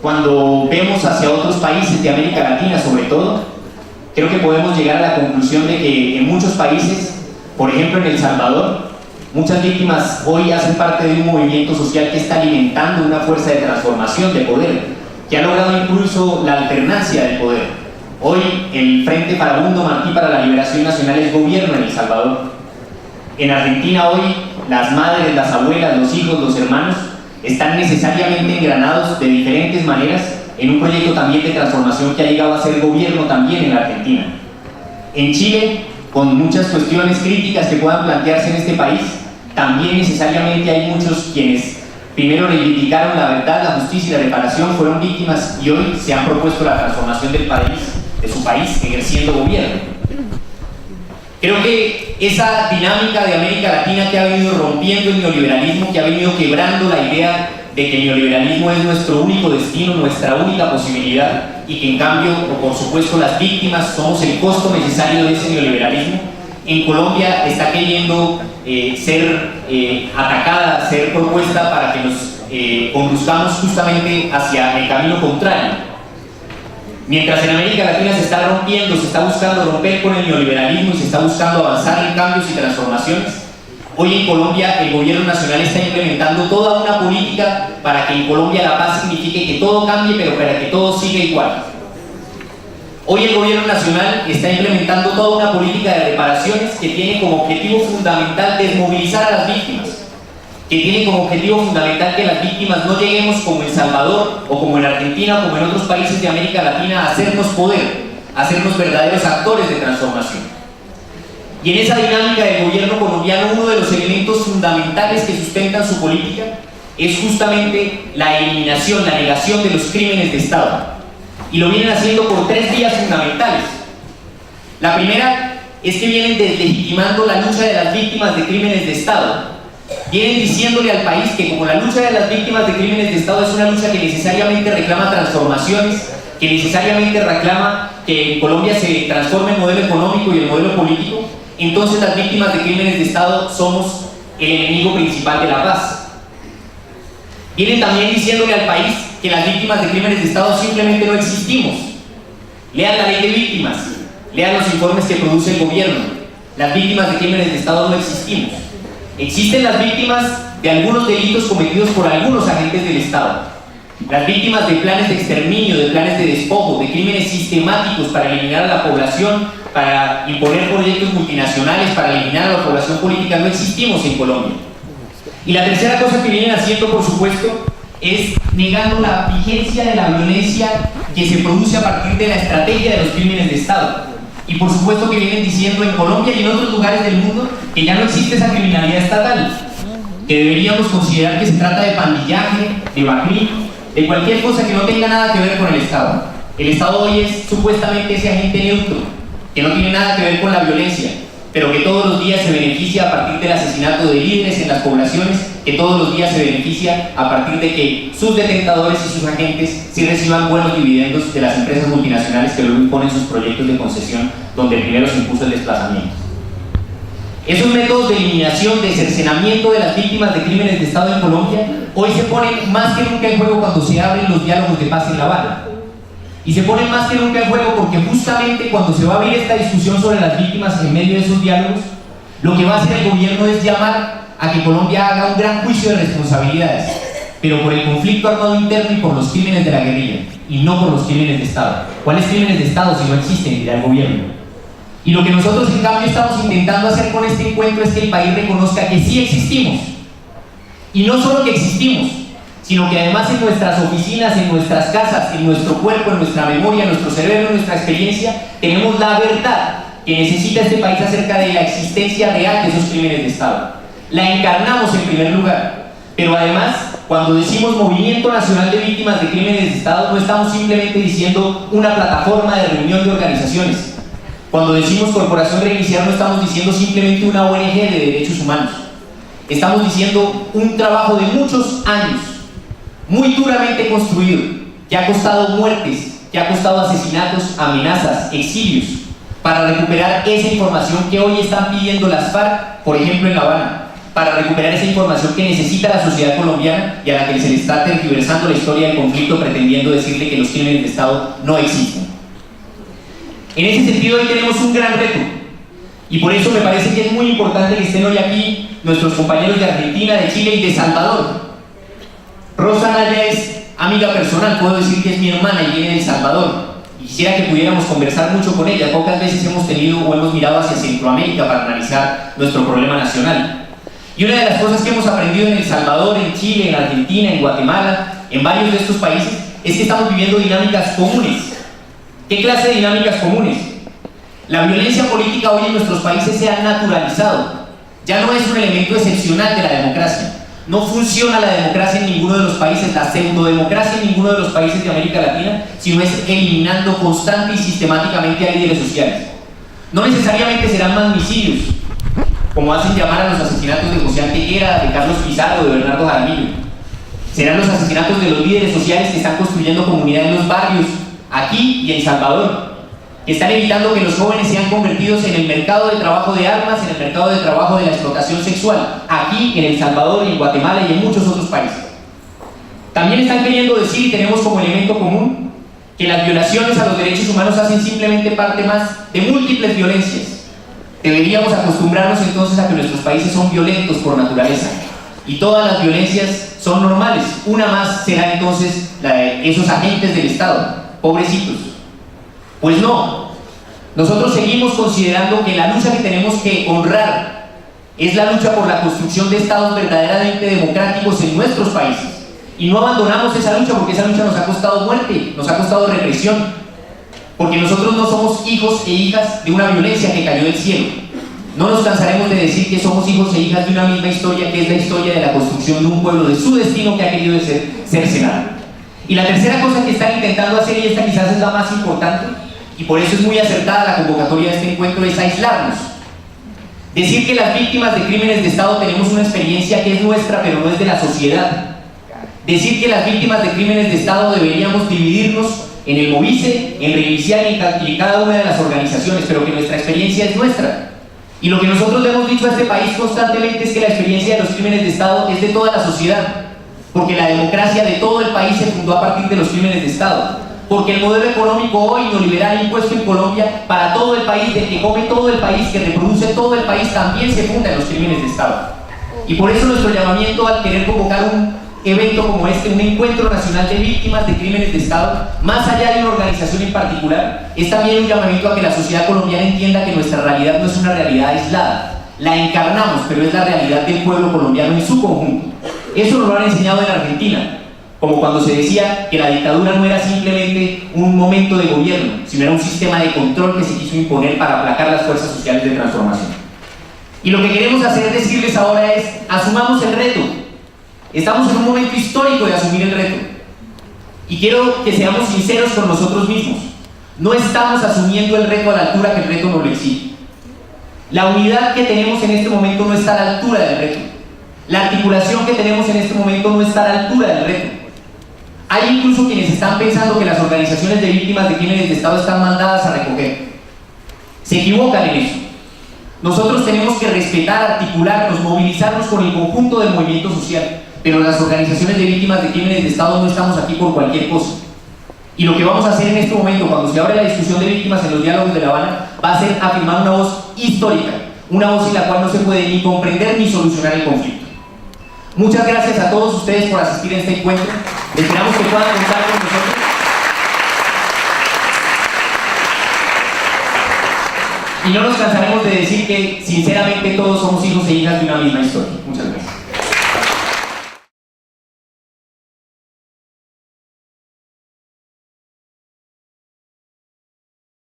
cuando vemos hacia otros países de América Latina sobre todo, creo que podemos llegar a la conclusión de que en muchos países, por ejemplo en El Salvador, muchas víctimas hoy hacen parte de un movimiento social que está alimentando una fuerza de transformación de poder, que ha logrado incluso la alternancia del poder. Hoy el Frente Farabundo Martí para la Liberación Nacional es gobierno en El Salvador. En Argentina hoy las madres, las abuelas, los hijos, los hermanos están necesariamente engranados de diferentes maneras en un proyecto también de transformación que ha llegado a ser gobierno también en la Argentina. En Chile, con muchas cuestiones críticas que puedan plantearse en este país, también necesariamente hay muchos quienes primero reivindicaron la verdad, la justicia y la reparación, fueron víctimas y hoy se han propuesto la transformación del país, de su país, ejerciendo gobierno. Creo que esa dinámica de América Latina que ha venido rompiendo el neoliberalismo, que ha venido quebrando la idea de que el neoliberalismo es nuestro único destino, nuestra única posibilidad, y que en cambio, o por supuesto las víctimas, somos el costo necesario de ese neoliberalismo, en Colombia está queriendo ser atacada, ser propuesta para que nos conduzcamos justamente hacia el camino contrario. Mientras en América Latina se está rompiendo, se está buscando romper con el neoliberalismo y se está buscando avanzar en cambios y transformaciones, hoy en Colombia el gobierno nacional está implementando toda una política para que en Colombia la paz signifique que todo cambie, pero para que todo siga igual. Hoy el gobierno nacional está implementando toda una política de reparaciones que tiene como objetivo fundamental desmovilizar a las víctimas, que tiene como objetivo fundamental que las víctimas no lleguemos como en Salvador o como en Argentina o como en otros países de América Latina a hacernos poder, a hacernos verdaderos actores de transformación. Y en esa dinámica del gobierno colombiano, uno de los elementos fundamentales que sustentan su política es justamente la eliminación, la negación de los crímenes de Estado. Y lo vienen haciendo por tres vías fundamentales. La primera es que vienen deslegitimando la lucha de las víctimas de crímenes de Estado. Vienen diciéndole al país que como la lucha de las víctimas de crímenes de Estado es una lucha que necesariamente reclama transformaciones, que necesariamente reclama que en Colombia se transforme el modelo económico y el modelo político, entonces las víctimas de crímenes de Estado somos el enemigo principal de la paz. Vienen también diciéndole al país que las víctimas de crímenes de Estado simplemente no existimos. Lean la ley de víctimas, lean los informes que produce el gobierno. Las víctimas de crímenes de Estado no existimos. Existen las víctimas de algunos delitos cometidos por algunos agentes del Estado. Las víctimas de planes de exterminio, de planes de despojo, de crímenes sistemáticos para eliminar a la población, para imponer proyectos multinacionales, para eliminar a la población política, no existimos en Colombia. Y la tercera cosa que vienen haciendo, por supuesto, es negando la vigencia de la violencia que se produce a partir de la estrategia de los crímenes de Estado. Y por supuesto que vienen diciendo en Colombia y en otros lugares del mundo que ya no existe esa criminalidad estatal, que deberíamos considerar que se trata de pandillaje, de bajrí, de cualquier cosa que no tenga nada que ver con el Estado. El Estado hoy es supuestamente ese agente neutro, que no tiene nada que ver con la violencia, pero que todos los días se beneficia a partir del asesinato de líderes en las poblaciones, que todos los días se beneficia a partir de que sus detentadores y sus agentes sí reciban buenos dividendos de las empresas multinacionales que luego imponen sus proyectos de concesión, donde primero se impuso el desplazamiento. Esos métodos de eliminación, de cercenamiento de las víctimas de crímenes de Estado en Colombia, hoy se ponen más que nunca en juego cuando se abren los diálogos de paz en La Habana. Y se ponen más que nunca en juego porque justamente cuando se va a abrir esta discusión sobre las víctimas en medio de esos diálogos, lo que va a hacer el gobierno es llamar a que Colombia haga un gran juicio de responsabilidades, pero por el conflicto armado interno y por los crímenes de la guerrilla, y no por los crímenes de Estado. ¿Cuáles crímenes de Estado si no existen? Dirá el gobierno. Y lo que nosotros en cambio estamos intentando hacer con este encuentro es que el país reconozca que sí existimos. Y no solo que existimos, sino que además en nuestras oficinas, en nuestras casas, en nuestro cuerpo, en nuestra memoria, en nuestro cerebro, en nuestra experiencia, tenemos la verdad que necesita este país acerca de la existencia real de esos crímenes de Estado. La encarnamos en primer lugar, pero además, cuando decimos Movimiento Nacional de Víctimas de Crímenes de Estado, no estamos simplemente diciendo una plataforma de reunión de organizaciones. Cuando decimos Corporación Reiniciar, no estamos diciendo simplemente una ONG de derechos humanos. Estamos diciendo un trabajo de muchos años, muy duramente construido, que ha costado muertes, que ha costado asesinatos, amenazas, exilios, para recuperar esa información que hoy están pidiendo las FARC, por ejemplo en La Habana, para recuperar esa información que necesita la sociedad colombiana y a la que se le está tergiversando la historia del conflicto pretendiendo decirle que los crímenes de Estado no existen. En ese sentido, hoy tenemos un gran reto y por eso me parece que es muy importante que estén hoy aquí nuestros compañeros de Argentina, de Chile y de Salvador. Rosa Anaya es amiga personal, puedo decir que es mi hermana y viene de El Salvador. Y quisiera que pudiéramos conversar mucho con ella. Pocas veces hemos tenido o hemos mirado hacia Centroamérica para analizar nuestro problema nacional. Y una de las cosas que hemos aprendido en El Salvador, en Chile, en Argentina, en Guatemala, en varios de estos países, es que estamos viviendo dinámicas comunes. ¿Qué clase de dinámicas comunes? La violencia política hoy en nuestros países se ha naturalizado. Ya no es un elemento excepcional de la democracia. No funciona la democracia en ninguno de los países, la pseudodemocracia en ninguno de los países de América Latina, sino es eliminando constante y sistemáticamente a líderes sociales. No necesariamente serán magnicidios, como hacen llamar a los asesinatos de José Antequera, de Carlos Pizarro, de Bernardo Jaramillo. Serán los asesinatos de los líderes sociales que están construyendo comunidad en los barrios, aquí y en Salvador, que están evitando que los jóvenes sean convertidos en el mercado de trabajo de armas, en el mercado de trabajo de la explotación sexual, aquí en El Salvador, en Guatemala y en muchos otros países. También están queriendo decir, y tenemos como elemento común, que las violaciones a los derechos humanos hacen simplemente parte más de múltiples violencias. Deberíamos acostumbrarnos entonces a que nuestros países son violentos por naturaleza, y todas las violencias son normales. Una más será entonces la de esos agentes del Estado, pobrecitos. Pues no, nosotros seguimos considerando que la lucha que tenemos que honrar es la lucha por la construcción de estados verdaderamente democráticos en nuestros países. Y no abandonamos esa lucha porque esa lucha nos ha costado muerte, nos ha costado represión. Porque nosotros no somos hijos e hijas de una violencia que cayó del cielo. No nos cansaremos de decir que somos hijos e hijas de una misma historia, que es la historia de la construcción de un pueblo, de su destino que ha querido cercenar. Y la tercera cosa que están intentando hacer, y esta quizás es la más importante, y por eso es muy acertada la convocatoria de este encuentro, es aislarnos. Decir que las víctimas de crímenes de Estado tenemos una experiencia que es nuestra, pero no es de la sociedad. Decir que las víctimas de crímenes de Estado deberíamos dividirnos en el Movise, en Reiniciar y en cada una de las organizaciones, pero que nuestra experiencia es nuestra. Y lo que nosotros le hemos dicho a este país constantemente es que la experiencia de los crímenes de Estado es de toda la sociedad, porque la democracia de todo el país se fundó a partir de los crímenes de Estado. Porque el modelo económico hoy neoliberal impuesto en Colombia para todo el país, del que come todo el país, que reproduce todo el país, también se funda en los crímenes de Estado. Y por eso nuestro llamamiento al querer convocar un evento como este, un encuentro nacional de víctimas de crímenes de Estado, más allá de una organización en particular, es también un llamamiento a que la sociedad colombiana entienda que nuestra realidad no es una realidad aislada. La encarnamos, pero es la realidad del pueblo colombiano en su conjunto. Eso nos lo han enseñado en Argentina, como cuando se decía que la dictadura no era simplemente un momento de gobierno, sino era un sistema de control que se quiso imponer para aplacar las fuerzas sociales de transformación. Y lo que queremos hacer, decirles ahora es, asumamos el reto. Estamos en un momento histórico de asumir el reto. Y quiero que seamos sinceros con nosotros mismos. No estamos asumiendo el reto a la altura que el reto nos lo exige. La unidad que tenemos en este momento no está a la altura del reto. La articulación que tenemos en este momento no está a la altura del reto. Hay incluso quienes están pensando que las organizaciones de víctimas de crímenes de Estado están mandadas a recoger. Se equivocan en eso. Nosotros tenemos que respetar, articularnos, movilizarnos con el conjunto del movimiento social, pero las organizaciones de víctimas de crímenes de Estado no estamos aquí por cualquier cosa. Y lo que vamos a hacer en este momento, cuando se abre la discusión de víctimas en los diálogos de La Habana, va a ser afirmar una voz histórica, una voz sin la cual no se puede ni comprender ni solucionar el conflicto. Muchas gracias a todos ustedes por asistir a este encuentro. Esperamos que puedan contar con nosotros. Y no nos cansaremos de decir que, sinceramente, todos somos hijos e hijas de una misma historia. Muchas gracias.